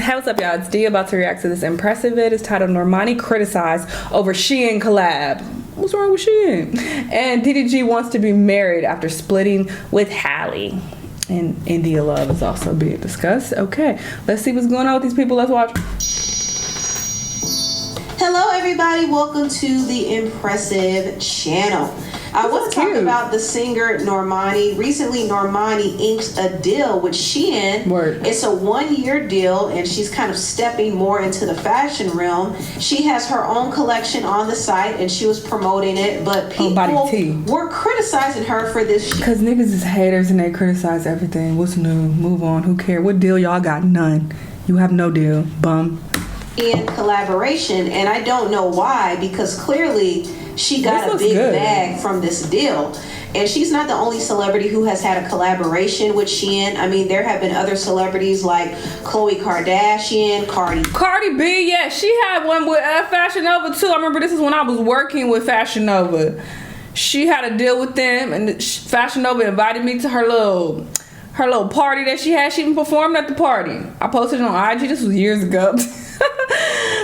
Hey, what's up, y'all? It's D about to react to this impressive vid. It's titled Normani Criticized Over Shein Collab. What's wrong with Shein? And DDG wants to be married after splitting with Halle. And India Love is also being discussed. Okay, let's see what's going on with these people. Let's watch. Hello everybody, welcome to the Impressive channel. I want to talk about the singer Normani. Recently, Normani inked a deal with Shein. Word. It's a 1-year deal, and she's kind of stepping more into the fashion realm. She has her own collection on the site, and she was promoting it, but people were criticizing her for this. Because niggas is haters and they criticize everything. What's new? Move on. Who cares? What deal y'all got? None. You have no deal. Bum. In collaboration, and I don't know why, because clearly she got a big bag from this deal. And she's not the only celebrity who has had a collaboration with Shein. I mean, there have been other celebrities like Khloe Kardashian, Cardi B, yeah, she had one with Fashion Nova too. I remember this is when I was working with Fashion Nova. She had a deal with them, and Fashion Nova invited me to her little party that she had. She even performed at the party. I posted it on IG. This was years ago.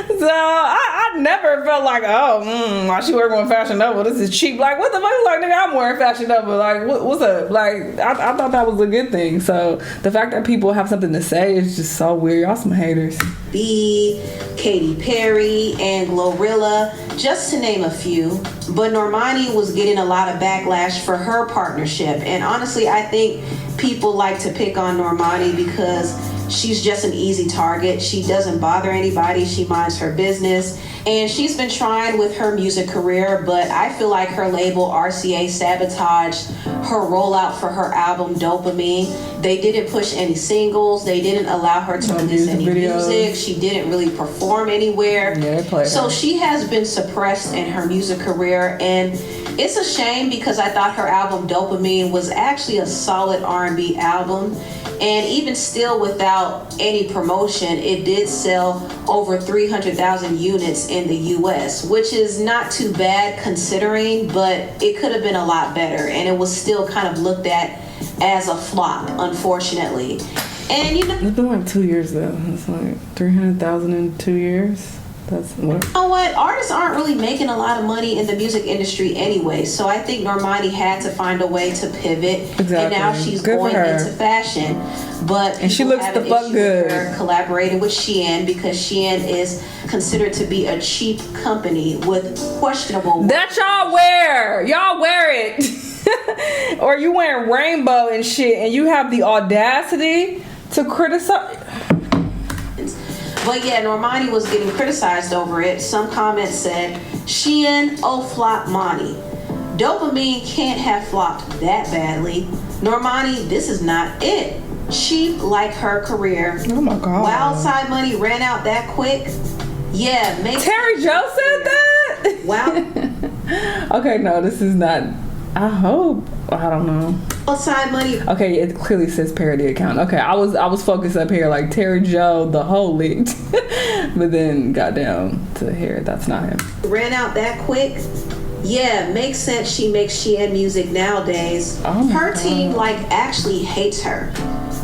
So I never felt like, why she working with Fashion Nova? This is cheap. Like, what the fuck? Like, nigga, I'm wearing Fashion Nova. Like, what's up? Like, I thought that was a good thing. So the fact that people have something to say is just so weird. Y'all some haters. B, Katy Perry, and Glorilla, just to name a few. But Normani was getting a lot of backlash for her partnership. And honestly, I think people like to pick on Normani because she's just an easy target. She doesn't bother anybody. She minds her business. And she's been trying with her music career, but I feel like her label RCA sabotaged her rollout for her album Dopamine. They didn't push any singles. They didn't allow her to release any music. She didn't really perform anywhere. So she has been suppressed in her music career, and it's a shame because I thought her album Dopamine was actually a solid R&B album. And even still, without any promotion, it did sell over 300,000 units in the US, which is not too bad considering, but it could have been a lot better. And it was still kind of looked at as a flop, unfortunately. And you know, it's been like 2 years though. It's like 300,000 in 2 years. That's what. You know what? Artists aren't really making a lot of money in the music industry anyway, so I think Normani had to find a way to pivot. Exactly. And now she's going into fashion. And she looks the fuck good. Her collaborating with Shein because Shein is considered to be a cheap company with questionable. That y'all wear. Y'all wear it. Or you wearing rainbow and shit, and you have the audacity to criticize. But yeah, Normani was getting criticized over it. Some comments said, Shein, oh flop Mani. Dopamine can't have flopped that badly. Normani, this is not it. Cheap like her career. Oh my God. Wild side money ran out that quick. Yeah, Terry Joe said that? Wow. Okay, no, this is not. I hope. I don't know. Outside money. Okay, it clearly says parody account. Okay, I was focused up here like Terry Joe, the whole leaked. But then got down to here. That's not him. Ran out that quick. Yeah, makes sense. She makes Shein music nowadays. Her team like actually hates her.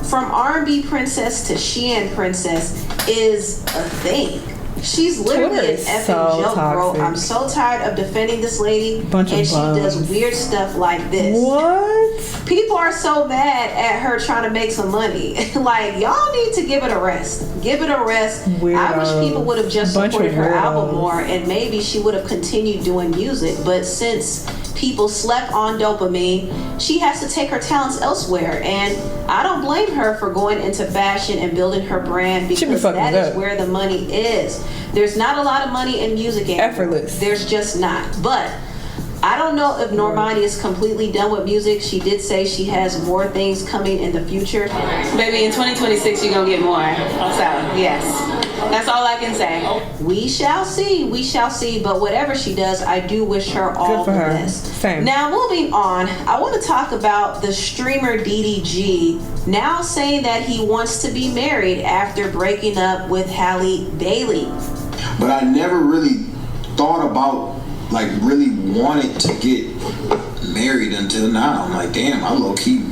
From R&B princess to Shein princess is a thing. She's literally an effing joke, bro. I'm so tired of defending this lady. And she does weird stuff like this. What? People are so mad at her trying to make some money. Like, y'all need to give it a rest. Give it a rest. Weirdo. I wish people would have just supported her album more, and maybe she would have continued doing music. But since people slept on Dopamine, she has to take her talents elsewhere. And I don't blame her for going into fashion and building her brand, because that is where the money is. There's not a lot of money in music anymore. Effortless. There's just not. But I don't know if Normani is completely done with music. She did say she has more things coming in the future. Baby, in 2026 you're gonna get more. So yes, that's all I can say. We shall see. We shall see. But whatever she does, I do wish her all the best. Same. Now moving on, I want to talk about the streamer DDG now saying that he wants to be married after breaking up with Halle Bailey. But I never really thought about, like, really wanted to get married until now. I'm like, damn, I low-key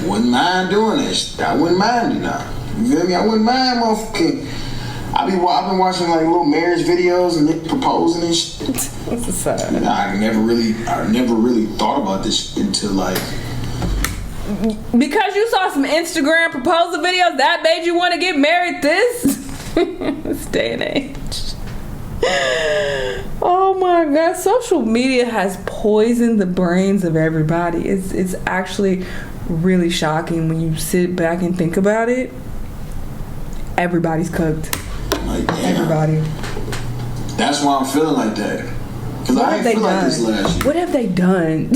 wouldn't mind doing this. I wouldn't mind it now. You feel me? I wouldn't mind motherfucking I've been watching like little marriage videos and they proposing and shit. That's a sad. I never really thought about this until like. Because you saw some Instagram proposal videos that made you want to get married this day and age. Oh my god, social media has poisoned the brains of everybody. It's actually really shocking when you sit back and think about it. Everybody's cooked. Like, damn. Everybody. That's why I'm feeling like that. Because I didn't feel like this last year. What have they done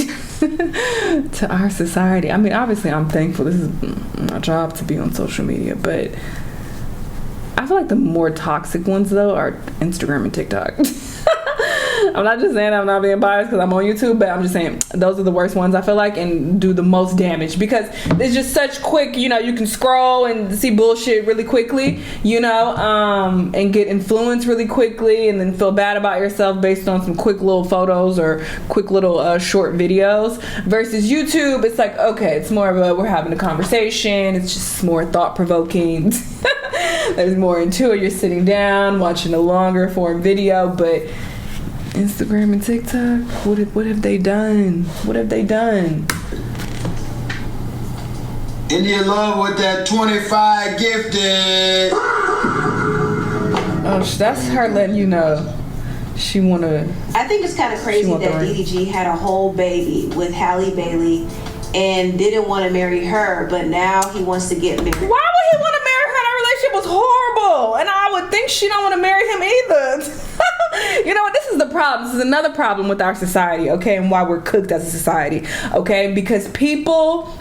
to our society? I mean, obviously I'm thankful. This is my job to be on social media, but I feel like the more toxic ones though are Instagram and TikTok. I'm not just saying I'm not being biased because I'm on YouTube, but I'm just saying those are the worst ones I feel like and do the most damage because it's just such quick, you know, you can scroll and see bullshit really quickly, you know, and get influenced really quickly and then feel bad about yourself based on some quick little photos or quick little short videos versus YouTube. It's like, okay, it's more of a, we're having a conversation. It's just more thought-provoking. There's more into it. You're sitting down watching a longer form video, but Instagram and TikTok, what have they done? What have they done? India Love with that 25 gifted. Oh, that's her letting you know she wanna. I think it's kind of crazy that DDG had a whole baby with Halle Bailey and didn't want to marry her, but now he wants to get married. Why would he want to marry her? That relationship was horrible, and I would think she don't want to marry him either. You know what? This is the problem. This is another problem with our society, okay, and why we're cooked as a society, okay? Because people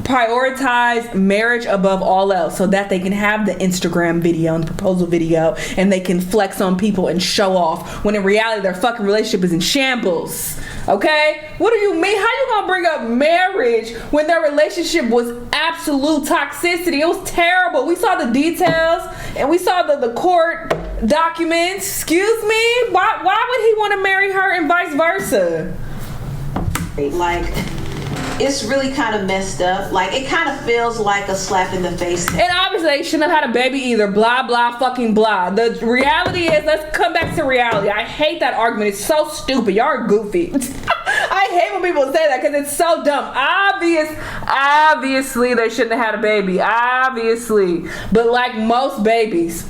prioritize marriage above all else so that they can have the Instagram video and the proposal video and they can flex on people and show off when in reality their fucking relationship is in shambles. Okay? What do you mean? How you gonna bring up marriage when their relationship was absolute toxicity? It was terrible. We saw the details and we saw the court documents. Excuse me? Why would he want to marry her and vice versa? Like, it's really kind of messed up. Like, it kind of feels like a slap in the face. And obviously they shouldn't have had a baby either. Blah, blah, fucking blah. The reality is, let's come back to reality. I hate that argument. It's so stupid. Y'all are goofy. I hate when people say that because it's so dumb. Obviously they shouldn't have had a baby. Obviously. But like most babies,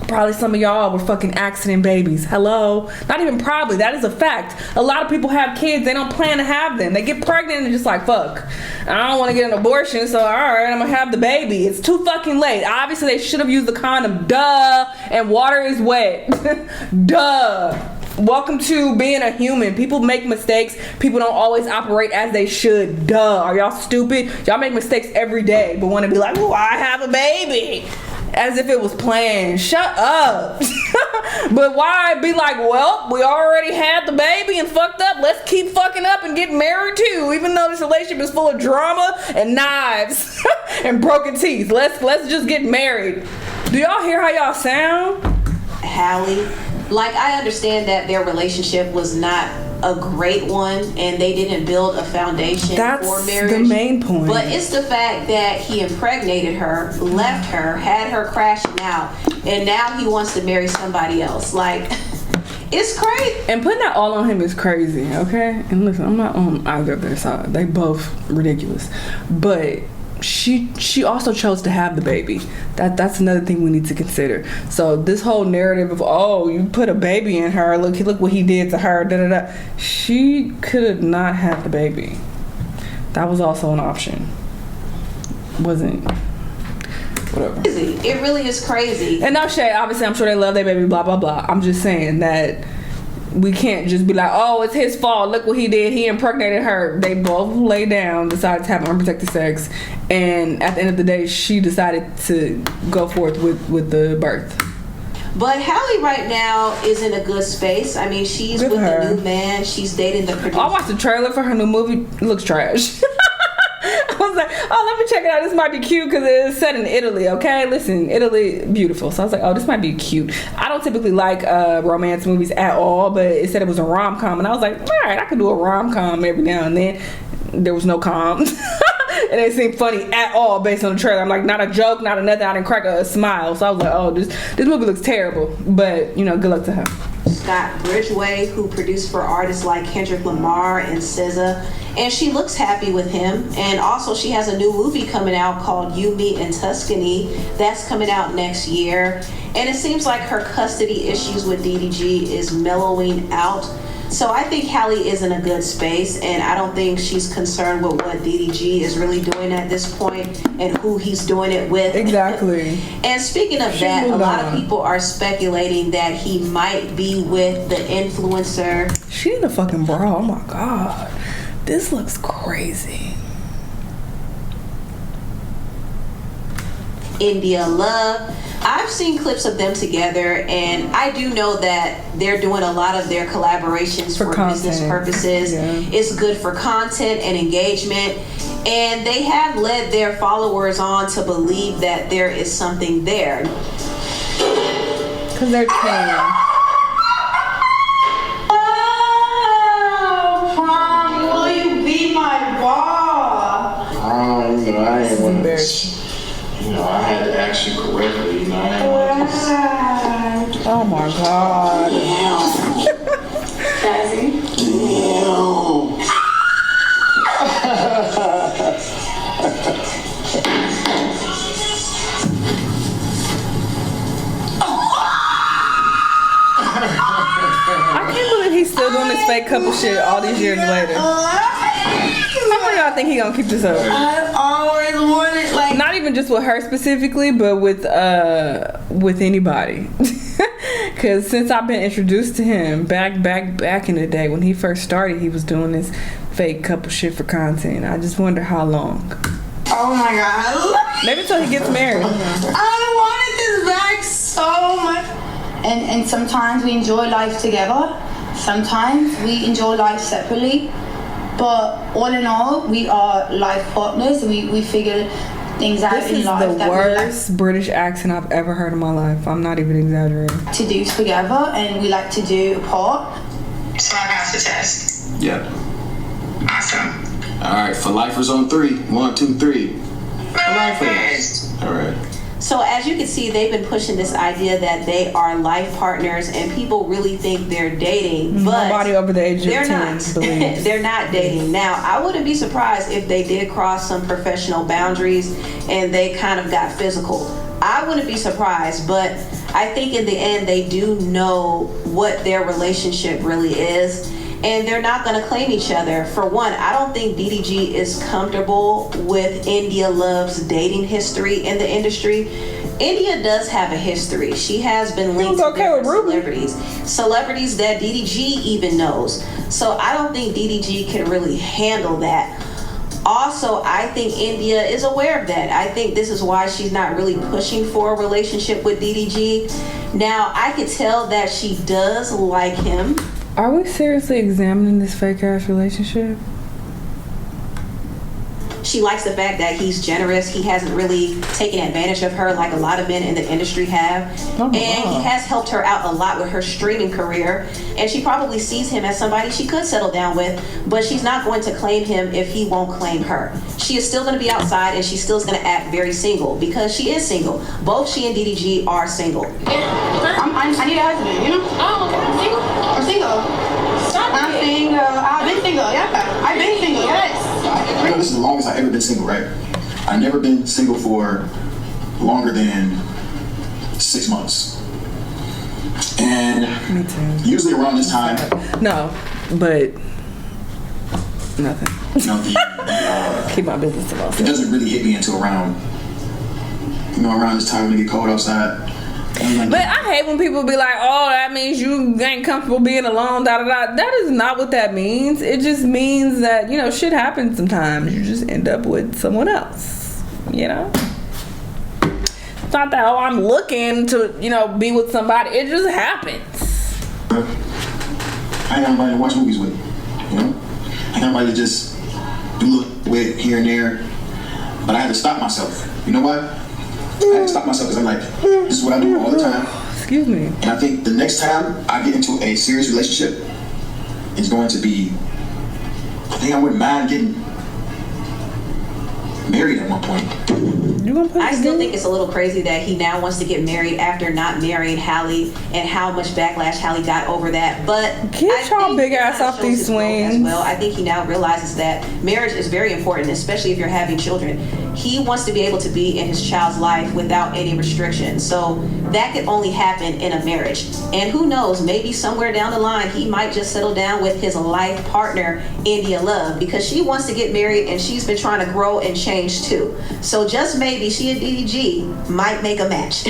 probably some of y'all were fucking accident babies. Hello? Not even probably. That is a fact. A lot of people have kids. They don't plan to have them. They get pregnant and just like, fuck. I don't want to get an abortion, so alright, I'm going to have the baby. It's too fucking late. Obviously, they should have used the condom. Duh. And water is wet. Duh. Welcome to being a human. People make mistakes. People don't always operate as they should. Duh. Are y'all stupid? Y'all make mistakes every day, but want to be like, oh, I have a baby. As if it was planned. Shut up. But why be like, well, we already had the baby and fucked up. Let's keep fucking up and get married too. Even though this relationship is full of drama and knives and broken teeth. Let's just get married. Do y'all hear how y'all sound? Halle, like, I understand that their relationship was not a great one and they didn't build a foundation for marriage. That's the main point. But it's the fact that he impregnated her, left her, had her crashing out, and now he wants to marry somebody else. Like, it's crazy. And putting that all on him is crazy, okay? And listen, I'm not on either of their side. They both ridiculous. But she also chose to have the baby. That's another thing we need to consider. So this whole narrative of, oh, you put a baby in her, look what he did to her, da da da. She could have not had the baby. That was also an option. Wasn't whatever. It really is crazy. And no shade, obviously I'm sure they love their baby, blah blah blah. I'm just saying that we can't just be like, oh, it's his fault. Look what he did. He impregnated her. They both lay down, decided to have unprotected sex, and at the end of the day, she decided to go forth with the birth. But Halle right now is in a good space. I mean, she's with a new man. She's dating the producer. I watched the trailer for her new movie. It looks trash. I was like, oh, let me check it out. This might be cute because it's set in Italy, okay? Listen, Italy, beautiful. So I was like, oh, this might be cute. I don't typically like romance movies at all, but it said it was a rom-com. And I was like, all right, I could do a rom-com every now and then. There was no com. it didn't seem funny at all based on the trailer. I'm like, not a joke, not a nothing. I didn't crack a smile. So I was like, oh, this movie looks terrible. But you know, good luck to him. Scott Bridgway, who produced for artists like Kendrick Lamar and SZA, and she looks happy with him. And also, she has a new movie coming out called You, Me, and Tuscany that's coming out next year. And it seems like her custody issues with DDG is mellowing out. So I think Halle is in a good space, and I don't think she's concerned with what DDG is really doing at this point and who he's doing it with. Exactly. And speaking of that, a lot of people are speculating that he might be with the influencer. She in a fucking bra. Oh my god. This looks crazy. India Love. I've seen clips of them together, and I do know that they're doing a lot of their collaborations for business purposes. Yeah. It's good for content and engagement, and they have led their followers on to believe that there is something there. Because they're tan. Will you be my ball? I ain't one Embarrassing. You know, I had to ask you correctly. You know, I ain't like Oh my god. I can't believe he's still doing this fake couple shit all these years later. How many of y'all think he gonna keep this up? I always wanted, like, Not even just with her specifically, but with anybody. Cause since I've been introduced to him back in the day when he first started, he was doing this fake couple shit for content. I just wonder how long. oh my god, Maybe until he gets married. I wanted this back so much. And sometimes we enjoy life together. Sometimes we enjoy life separately. But all in all, we are life partners. We figure things out This in is life the that worst British accent I've ever heard in my life. I'm not even exaggerating. we like to do together and we like to do apart. So I passed the test. Yeah. Awesome. All right, for lifers on 3. 1, 2, 3. For lifers. All right. So as you can see, they've been pushing this idea that they are life partners, and people really think they're dating. But Nobody over the age of they're 10 not. believes. They're not dating. Now, I wouldn't be surprised if they did cross some professional boundaries and they kind of got physical. I wouldn't be surprised, but I think in the end they do know what their relationship really is. And they're not going to claim each other. For one, I don't think DDG is comfortable with India Love's dating history in the industry. India does have a history. She has been linked to different celebrities that DDG even knows. So I don't think DDG can really handle that. Also, I think India is aware of that. I think this is why she's not really pushing for a relationship with DDG. Now, I could tell that she does like him. Are we seriously examining this fake ass relationship? She likes the fact that he's generous. He hasn't really taken advantage of her like a lot of men in the industry have. Oh, and wow. he has helped her out a lot with her streaming career. And she probably sees him as somebody she could settle down with, but she's not going to claim him if he won't claim her. She is still going to be outside, and she still is going to act very single because she is single. Both she and DDG are single. I need a husband, you know? Oh, okay. I'm single. I'm single. I've been single, yeah. I've been single, yes. You know, this is the longest I've ever been single, right? I've never been single for longer than 6 months. And Me too. usually around this time, No, but nothing. you know, Keep my business to it myself. doesn't really hit me until around this time when it get cold outside. And I'm But like, I hate when people be like, oh, that means you ain't comfortable being alone, da da da. That is not what that means. It just means that, you know, shit happens sometimes. You just end up with someone else, you know? It's not that, oh, I'm looking to, you know, be with somebody. It just happens. I ain't got nobody to watch movies with, you know? I ain't got nobody to just do a little with here and there. But I had to stop myself. You know what? I had to stop myself because I'm like, this is what I do all the time. Excuse me. And I think the next time I get into a serious relationship, it's going to be, I think I wouldn't mind getting married at one point. You gonna put I it still again? think it's a little crazy that he now wants to get married after not marrying Halle, and how much backlash Halle got over that. But Get I y'all think big it ass kinda off shows these his growth as swings. well. I think he now realizes that marriage is very important, especially if you're having children. He wants to be able to be in his child's life without any restrictions. So that could only happen in a marriage. And who knows, maybe somewhere down the line, he might just settle down with his life partner, India Love, because she wants to get married and she's been trying to grow and change too. So just maybe she and DDG might make a match.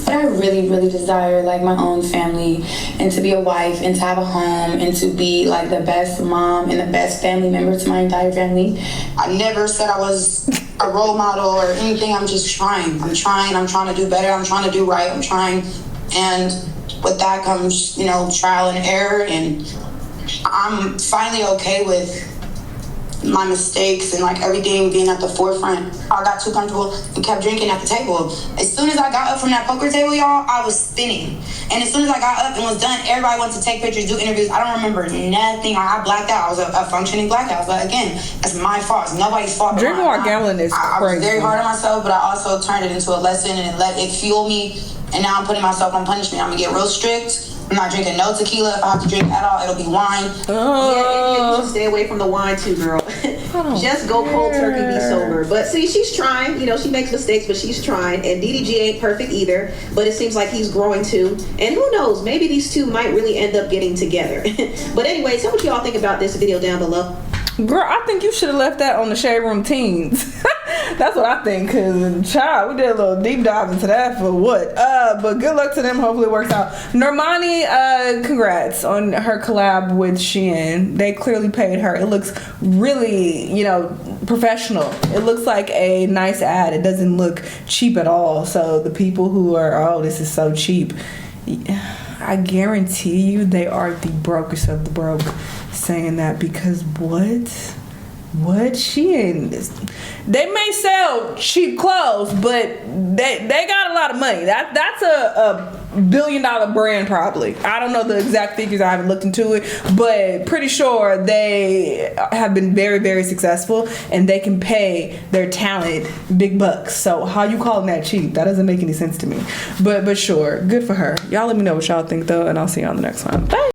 But I really, really desire like my own family, and to be a wife, and to have a home, and to be like the best mom and the best family member to my entire family. I never said I was a role model or anything. I'm just trying. I'm trying to do better. I'm trying to do right. I'm trying. And with that comes, you know, trial and error. And I'm finally okay with my mistakes and like everything being at the forefront. I got too comfortable and kept drinking at the table. As soon as I got up from that poker table, y'all, I was spinning. And as soon as I got up and was done, everybody wanted to take pictures, do interviews. I don't remember nothing. I blacked out. I was a functioning blackout. But again, it's my fault. It's nobody's fault. Drinking while gambling is I was crazy. very hard on myself, but I also turned it into a lesson and let it fuel me. And now I'm putting myself on punishment. I'm gonna get real strict. I'm not drinking no tequila. If I have to drink at all, it'll be wine. Yeah, you should stay away from the wine too, girl. Just go cold turkey, be sober. But see, she's trying. You know, she makes mistakes, but she's trying. And DDG ain't perfect either, but it seems like he's growing too. And who knows, maybe these two might really end up getting together. But anyway, tell what y'all think about this video down below. Girl, I think you should have left that on the Shade Room Teens. That's what I think, because, child, we did a little deep dive into that for what? But good luck to them. Hopefully it works out. Normani, congrats on her collab with Shein. They clearly paid her. It looks really, you know, professional. It looks like a nice ad. It doesn't look cheap at all. So the people who are, oh, this is so cheap, I guarantee you they are the brokest of the broke saying that, because what Shein is, they may sell cheap clothes, but they got a lot of money. That's a $1 billion brand probably. I don't know the exact figures, I haven't looked into it, but pretty sure they have been very, very successful and they can pay their talent big bucks. So how you calling that cheap? That doesn't make any sense to me. But sure, good for her. Y'all let me know what y'all think though, and I'll see you on the next one. Bye.